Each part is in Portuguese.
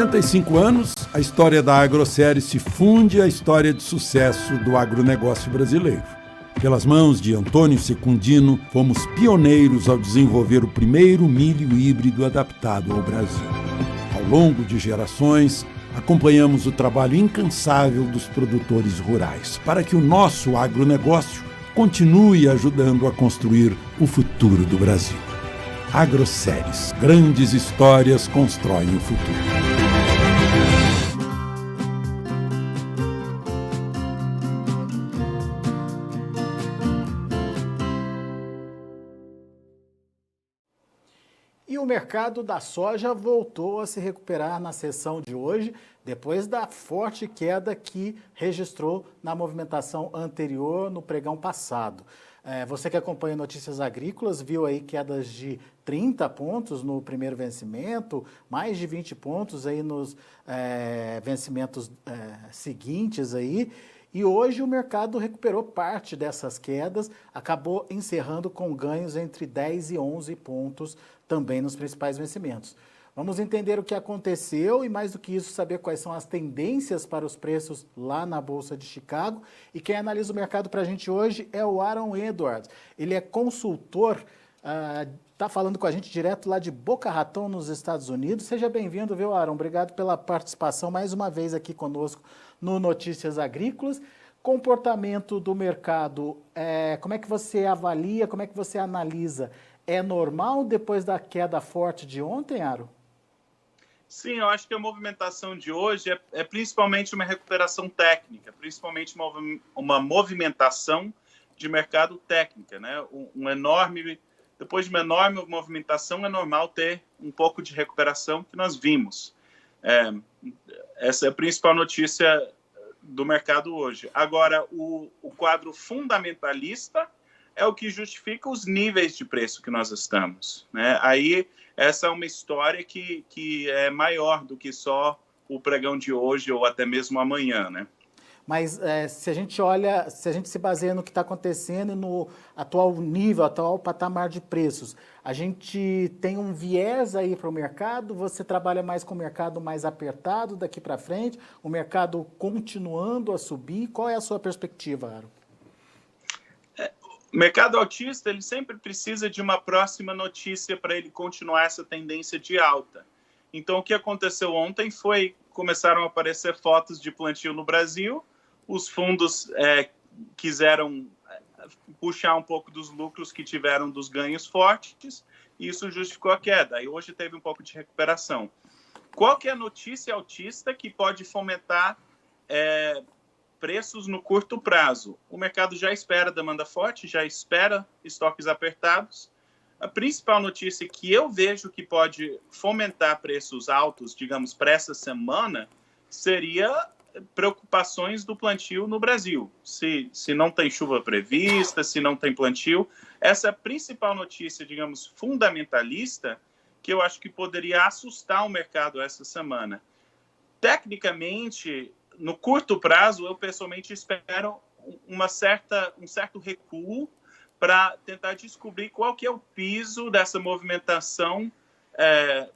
65 anos, a história da Agroceres se funde à história de sucesso do agronegócio brasileiro. Pelas mãos de Antônio Secundino, fomos pioneiros ao desenvolver o primeiro milho híbrido adaptado ao Brasil. Ao longo de gerações, acompanhamos o trabalho incansável dos produtores rurais para que o nosso agronegócio continue ajudando a construir o futuro do Brasil. Agroceres, grandes histórias constroem o futuro. E o mercado da soja voltou a se recuperar na sessão de hoje, depois da forte queda que registrou na movimentação anterior no pregão passado. Você que acompanha Notícias Agrícolas viu aí quedas de 30 pontos no primeiro vencimento, mais de 20 pontos aí nos vencimentos seguintes aí. E hoje o mercado recuperou parte dessas quedas, acabou encerrando com ganhos entre 10 e 11 pontos também nos principais vencimentos. Vamos entender o que aconteceu e, mais do que isso, saber quais são as tendências para os preços lá na Bolsa de Chicago. E quem analisa o mercado para a gente hoje é o Aaron Edwards. Ele é consultor, está falando com a gente direto lá de Boca Raton, nos Estados Unidos. Seja bem-vindo, viu, Aaron? Obrigado pela participação mais uma vez aqui conosco no Notícias Agrícolas. Comportamento do mercado, como é que você avalia, como é que você analisa? É normal depois da queda forte de ontem, Aro? Sim, eu acho que a movimentação de hoje é principalmente uma recuperação técnica, principalmente uma movimentação de mercado técnica, né? Depois de uma enorme movimentação, é normal ter um pouco de recuperação que nós vimos. Essa é a principal notícia do mercado hoje. Agora, o quadro fundamentalista é o que justifica os níveis de preço que nós estamos, né? Aí, essa é uma história que é maior do que só o pregão de hoje ou até mesmo amanhã, né? Mas se a gente se baseia no que está acontecendo no atual nível, atual patamar de preços, a gente tem um viés aí para o mercado? Você trabalha mais com o mercado mais apertado daqui para frente, o mercado continuando a subir? Qual é a sua perspectiva, Aro? O mercado altista, ele sempre precisa de uma próxima notícia para ele continuar essa tendência de alta. Então, o que aconteceu ontem foi, começaram a aparecer fotos de plantio no Brasil, os fundos quiseram puxar um pouco dos lucros que tiveram dos ganhos fortes, e isso justificou a queda. E hoje teve um pouco de recuperação. Qual que é a notícia altista que pode fomentar preços no curto prazo? O mercado já espera demanda forte, já espera estoques apertados. A principal notícia que eu vejo que pode fomentar preços altos, digamos, para essa semana, seria preocupações do plantio no Brasil. Se não tem chuva prevista, se não tem plantio, essa é a principal notícia, digamos, fundamentalista, que eu acho que poderia assustar o mercado essa semana. Tecnicamente, no curto prazo, eu pessoalmente espero um certo recuo para tentar descobrir qual que é o piso dessa movimentação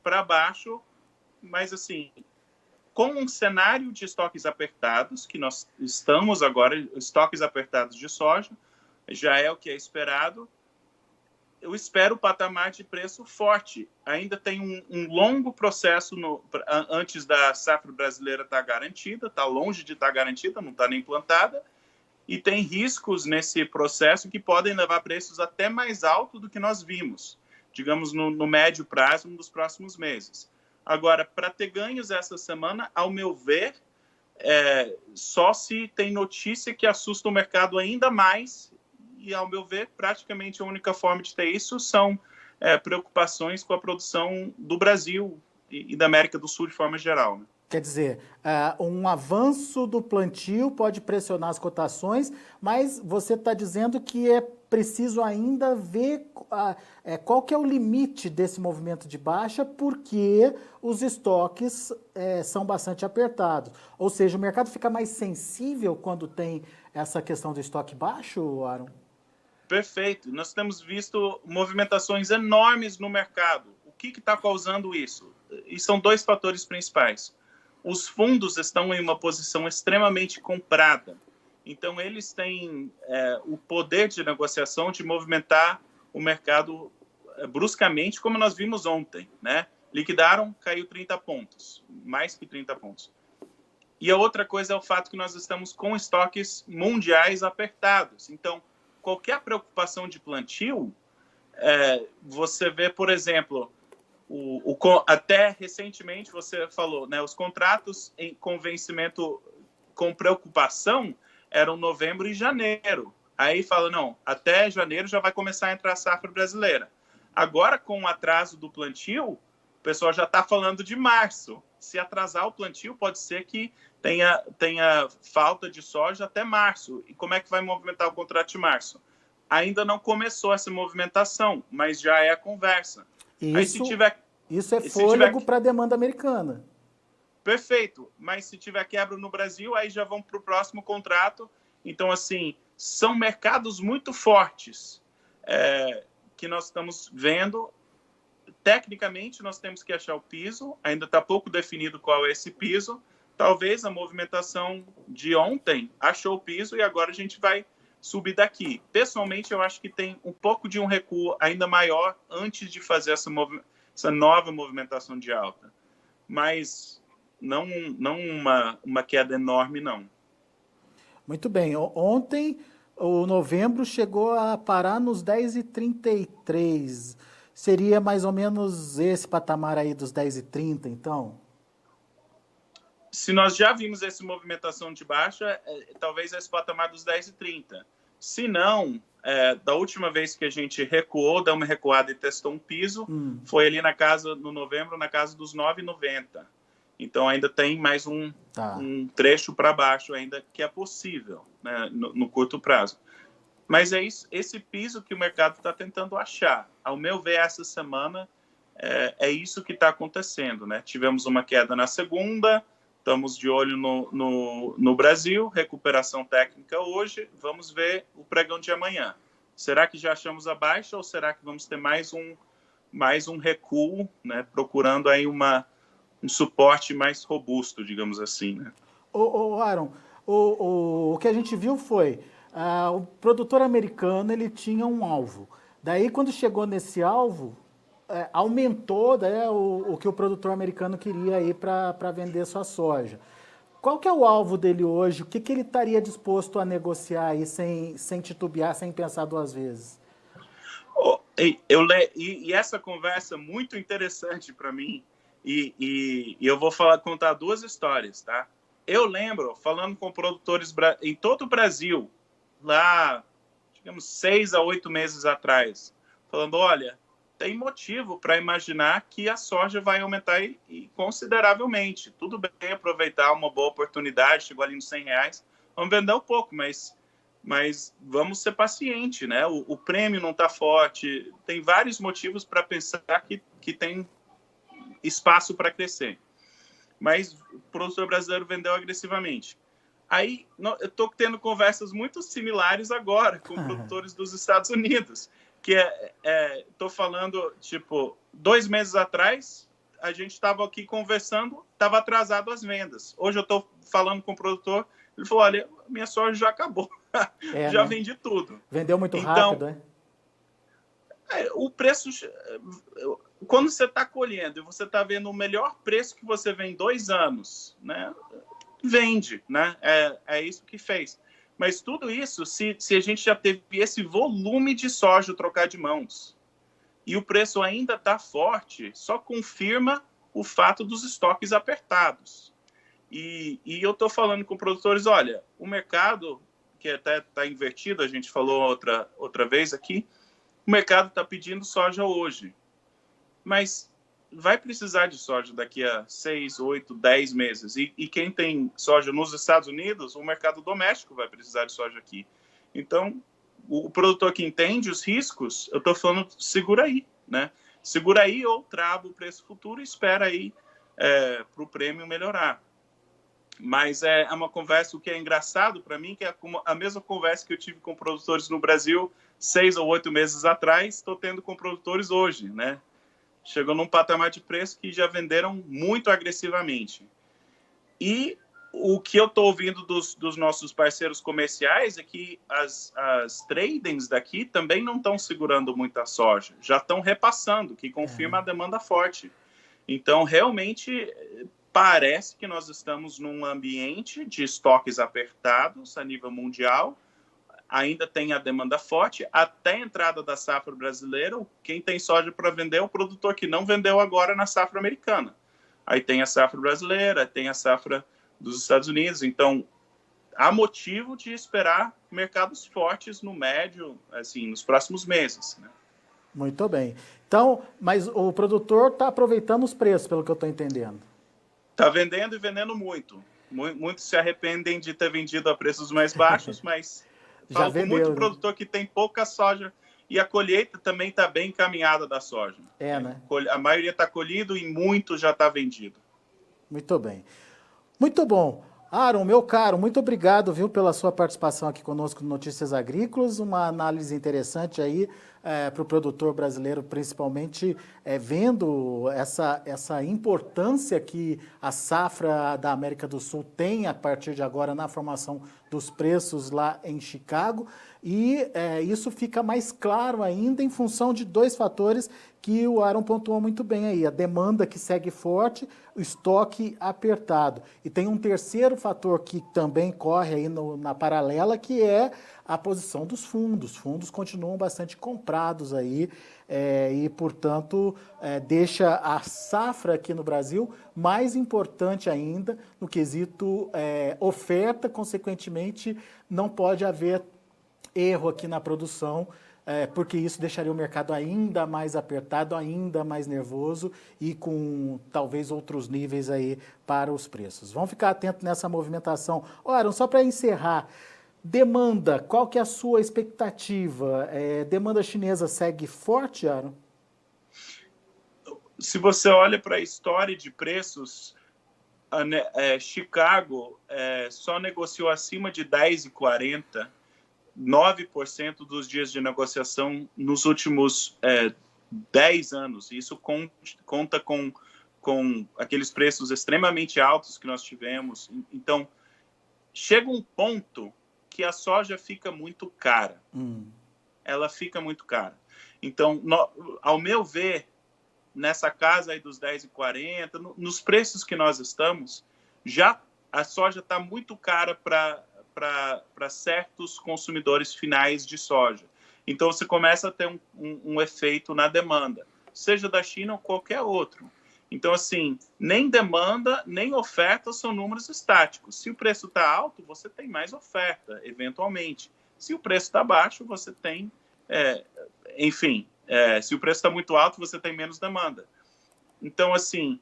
para baixo, mas assim, com um cenário de estoques apertados, que nós estamos agora, estoques apertados de soja, já é o que é esperado, eu espero o patamar de preço forte. Ainda tem um longo processo antes da safra brasileira estar garantida, está longe de estar garantida, não está nem plantada, e tem riscos nesse processo que podem levar preços até mais altos do que nós vimos, digamos, no médio prazo, nos próximos meses. Agora, para ter ganhos essa semana, ao meu ver, só se tem notícia que assusta o mercado ainda mais, e, ao meu ver, praticamente a única forma de ter isso são preocupações com a produção do Brasil e da América do Sul de forma geral, né? Quer dizer, um avanço do plantio pode pressionar as cotações, mas você está dizendo que é preciso ainda ver qual que é o limite desse movimento de baixa, porque os estoques são bastante apertados. Ou seja, o mercado fica mais sensível quando tem essa questão do estoque baixo, Aaron? Perfeito. Nós temos visto movimentações enormes no mercado. O que está causando isso? e são dois fatores principais. Os fundos estão em uma posição extremamente comprada, então eles têm o poder de negociação de movimentar o mercado bruscamente, como nós vimos ontem, né? Liquidaram, caiu 30 pontos, mais que 30 pontos. E a outra coisa é o fato que nós estamos com estoques mundiais apertados. Então, qualquer preocupação de plantio, você vê, por exemplo, até recentemente você falou, né, os contratos com vencimento com preocupação eram novembro e janeiro. Aí fala, não, até janeiro já vai começar a entrar a safra brasileira. Agora, com o atraso do plantio, o pessoal já está falando de março. Se atrasar o plantio, pode ser que tenha falta de soja até março. E como é que vai movimentar o contrato de março? Ainda não começou essa movimentação, mas já é a conversa. Isso é fôlego para a demanda americana. Perfeito, mas se tiver quebra no Brasil, aí já vão para o próximo contrato. Então, assim, são mercados muito fortes que nós estamos vendo. Tecnicamente, nós temos que achar o piso, ainda está pouco definido qual é esse piso. Talvez a movimentação de ontem achou o piso e agora a gente vai subir daqui. Pessoalmente, eu acho que tem um pouco de um recuo ainda maior antes de fazer essa nova movimentação de alta. Mas não uma queda enorme, não. Muito bem. Ontem, o novembro chegou a parar nos 10,33. Seria mais ou menos esse patamar aí dos 10,30, então? Se nós já vimos essa movimentação de baixa, talvez esse patamar dos 10,30. Se não, da última vez que a gente recuou, deu uma recuada e testou um piso, foi ali no novembro, na casa dos 9,90. Então ainda tem mais um trecho para baixo ainda que é possível, né, no curto prazo. Mas é isso, esse piso que o mercado está tentando achar. Ao meu ver, essa semana é isso que está acontecendo, né? Tivemos uma queda na segunda, estamos de olho no Brasil, recuperação técnica hoje, vamos ver o pregão de amanhã. Será que já achamos a baixa ou será que vamos ter mais um recuo, né? Procurando aí um suporte mais robusto, digamos assim, né? Aaron, o que a gente viu foi o produtor americano, ele tinha um alvo. Daí, quando chegou nesse alvo, aumentou, né, o que o produtor americano queria aí para vender sua soja. Qual que é o alvo dele hoje? O que ele estaria disposto a negociar aí sem titubear, sem pensar duas vezes? E essa conversa é muito interessante para mim. E eu vou contar duas histórias, tá? Eu lembro, falando com produtores em todo o Brasil, lá, digamos, 6 a 8 meses atrás, falando, olha, tem motivo para imaginar que a soja vai aumentar consideravelmente. Tudo bem aproveitar uma boa oportunidade, chegou ali nos R$100, vamos vender um pouco, mas vamos ser pacientes, né? O prêmio não está forte, tem vários motivos para pensar que tem espaço para crescer. Mas o produtor brasileiro vendeu agressivamente. Aí, eu estou tendo conversas muito similares agora com produtores dos Estados Unidos, que estou falando, tipo, 2 meses atrás, a gente estava aqui conversando, estava atrasado as vendas. Hoje eu estou falando com o produtor, ele falou, olha, minha soja já acabou, já vendi tudo. Vendeu muito rápido, né? O preço, quando você está colhendo e você está vendo o melhor preço que você vê em 2 anos, né? Vende, né? É isso que fez. Mas tudo isso, se a gente já teve esse volume de soja trocar de mãos e o preço ainda está forte, só confirma o fato dos estoques apertados. E eu estou falando com produtores, olha, o mercado, que até está invertido, a gente falou outra vez aqui, o mercado está pedindo soja hoje, mas vai precisar de soja daqui a 6, 8, 10 meses. E quem tem soja nos Estados Unidos, o mercado doméstico vai precisar de soja aqui. Então, o produtor que entende os riscos, eu estou falando, segura aí, né? Segura aí ou trava o preço futuro e espera aí para o prêmio melhorar. Mas é uma conversa, o que é engraçado para mim, que é a mesma conversa que eu tive com produtores no Brasil 6 ou 8 meses atrás, estou tendo com produtores hoje, né? Chegou num patamar de preço que já venderam muito agressivamente. E o que eu estou ouvindo dos nossos parceiros comerciais é que as tradings daqui também não estão segurando muito a soja, já estão repassando, que confirma a demanda forte. Então, realmente, parece que nós estamos num ambiente de estoques apertados a nível mundial, ainda tem a demanda forte, até a entrada da safra brasileira, quem tem soja para vender é o produtor que não vendeu agora na safra americana. Aí tem a safra brasileira, tem a safra dos Estados Unidos, então há motivo de esperar mercados fortes no médio, assim, nos próximos meses, né? Muito bem. Então, mas o produtor está aproveitando os preços, pelo que eu estou entendendo. Está vendendo e vendendo muito. Muitos se arrependem de ter vendido a preços mais baixos, mas Já falo vendeu, com muito né? produtor que tem pouca soja e a colheita também está bem encaminhada da soja. Né? A maioria está colhido e muito já está vendido. Muito bem. Muito bom. Aaron, meu caro, muito obrigado, viu, pela sua participação aqui conosco no Notícias Agrícolas, uma análise interessante aí para o produtor brasileiro, principalmente vendo essa importância que a safra da América do Sul tem a partir de agora na formação dos preços lá em Chicago, e isso fica mais claro ainda em função de dois fatores que o Aaron pontuou muito bem aí, a demanda que segue forte, o estoque apertado. E tem um terceiro fator que também corre aí na paralela, que é a posição dos fundos. Os fundos continuam bastante comprados aí e, portanto, deixa a safra aqui no Brasil mais importante ainda no quesito oferta, consequentemente, não pode haver erro aqui na produção, porque isso deixaria o mercado ainda mais apertado, ainda mais nervoso e com talvez outros níveis aí para os preços. Vamos ficar atentos nessa movimentação. Aaron, só para encerrar, demanda, qual que é a sua expectativa? Demanda chinesa segue forte, Aaron? Se você olha para a história de preços, Chicago só negociou acima de 10,40, 9% dos dias de negociação nos últimos 10 anos. Isso conta com aqueles preços extremamente altos que nós tivemos. Então, chega um ponto que a soja fica muito cara. Ela fica muito cara. Então, ao meu ver, nessa casa aí dos 10,40, nos preços que nós estamos, já a soja está muito cara para certos consumidores finais de soja. Então, você começa a ter um efeito na demanda, seja da China ou qualquer outro. Então, assim, nem demanda, nem oferta são números estáticos. Se o preço está alto, você tem mais oferta, eventualmente. Se o preço está baixo, você tem... se o preço está muito alto, você tem menos demanda. Então, assim...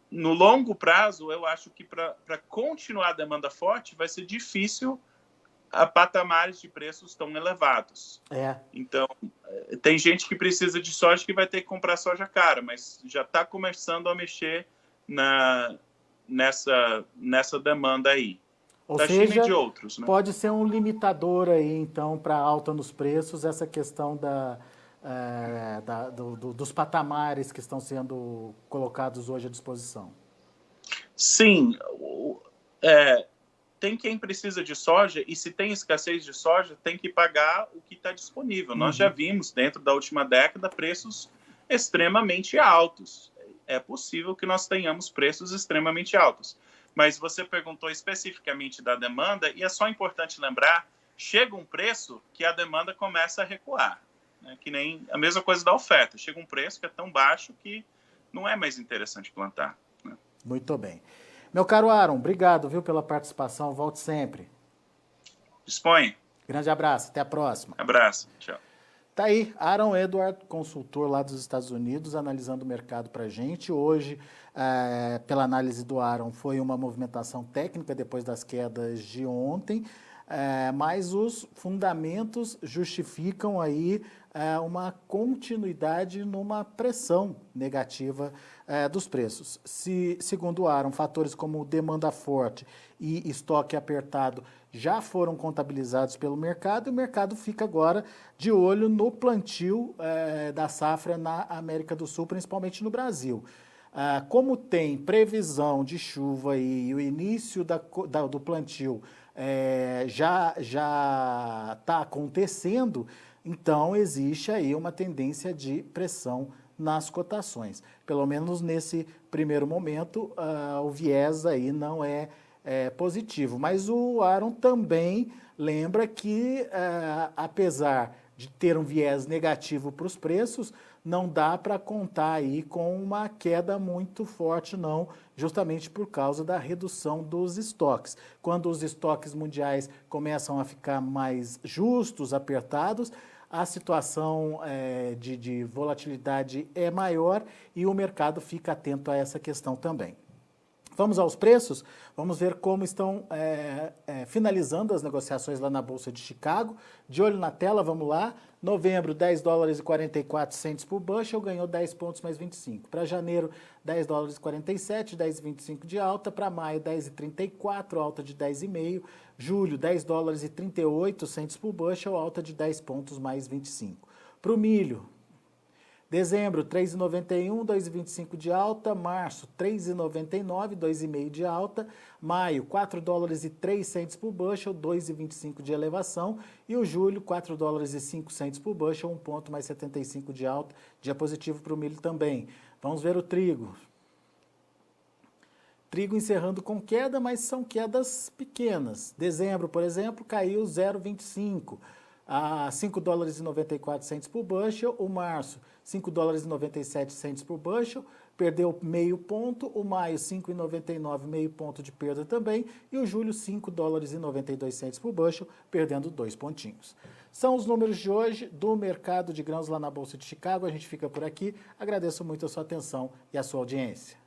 No longo prazo, eu acho que para continuar a demanda forte, vai ser difícil a patamares de preços tão elevados. Então, tem gente que precisa de soja que vai ter que comprar soja cara, mas já está começando a mexer nessa demanda aí. Ou da seja, China e de outros, né? Pode ser um limitador aí, então, para alta nos preços, essa questão dos patamares que estão sendo colocados hoje à disposição. Sim, tem quem precisa de soja, e se tem escassez de soja, tem que pagar o que está disponível. Nós já vimos, dentro da última década, preços extremamente altos. É possível que nós tenhamos preços extremamente altos. Mas você perguntou especificamente da demanda, e é só importante lembrar, chega um preço que a demanda começa a recuar. Que nem a mesma coisa da oferta. Chega um preço que é tão baixo que não é mais interessante plantar. Né? Muito bem. Meu caro Aaron, obrigado, viu, pela participação. Volte sempre. Disponha. Grande abraço. Até a próxima. Abraço. Tchau. Tá aí, Aaron Edward, consultor lá dos Estados Unidos, analisando o mercado para a gente. Hoje, pela análise do Aaron, foi uma movimentação técnica depois das quedas de ontem, mas os fundamentos justificam aí uma continuidade numa pressão negativa dos preços. Segundo o Aaron, fatores como demanda forte e estoque apertado já foram contabilizados pelo mercado e o mercado fica agora de olho no plantio da safra na América do Sul, principalmente no Brasil. Como tem previsão de chuva e o início do plantio já está acontecendo, então existe aí uma tendência de pressão nas cotações. Pelo menos nesse primeiro momento, o viés aí não é positivo. Mas o Aaron também lembra que, apesar de ter um viés negativo para os preços, não dá para contar aí com uma queda muito forte, não, justamente por causa da redução dos estoques. Quando os estoques mundiais começam a ficar mais justos, apertados, a situação de volatilidade é maior e o mercado fica atento a essa questão também. Vamos aos preços? Vamos ver como estão finalizando as negociações lá na Bolsa de Chicago. De olho na tela, vamos lá. Novembro, 10 dólares e 44 centes por bushel, ganhou 10 pontos mais 25. Para janeiro, 10 dólares e 47, 10,25 de alta. Para maio, 10,34, alta de 10,5. Julho, 10 dólares e 38 centes por bushel, alta de 10 pontos mais 25. Para o milho, dezembro, 3,91, 2,25 de alta. Março, 3,99, 2,5 de alta. Maio, 4 dólares e 3 centes por bushel, 2,25 de elevação. E o julho, 4 dólares e 5 centes por bushel, 1 ponto mais 75 de alta. Dia positivo para o milho também. Vamos ver o trigo. Trigo encerrando com queda, mas são quedas pequenas. Dezembro, por exemplo, caiu 0,25 a 5 dólares e 94 centes por bushel. O março, 5 dólares e 97 centes por bushel, perdeu meio ponto. O maio, 5,99, meio ponto de perda também. E o julho, 5 dólares e 92 centes por bushel, perdendo 2 pontinhos. São os números de hoje do mercado de grãos lá na Bolsa de Chicago. A gente fica por aqui. Agradeço muito a sua atenção e a sua audiência.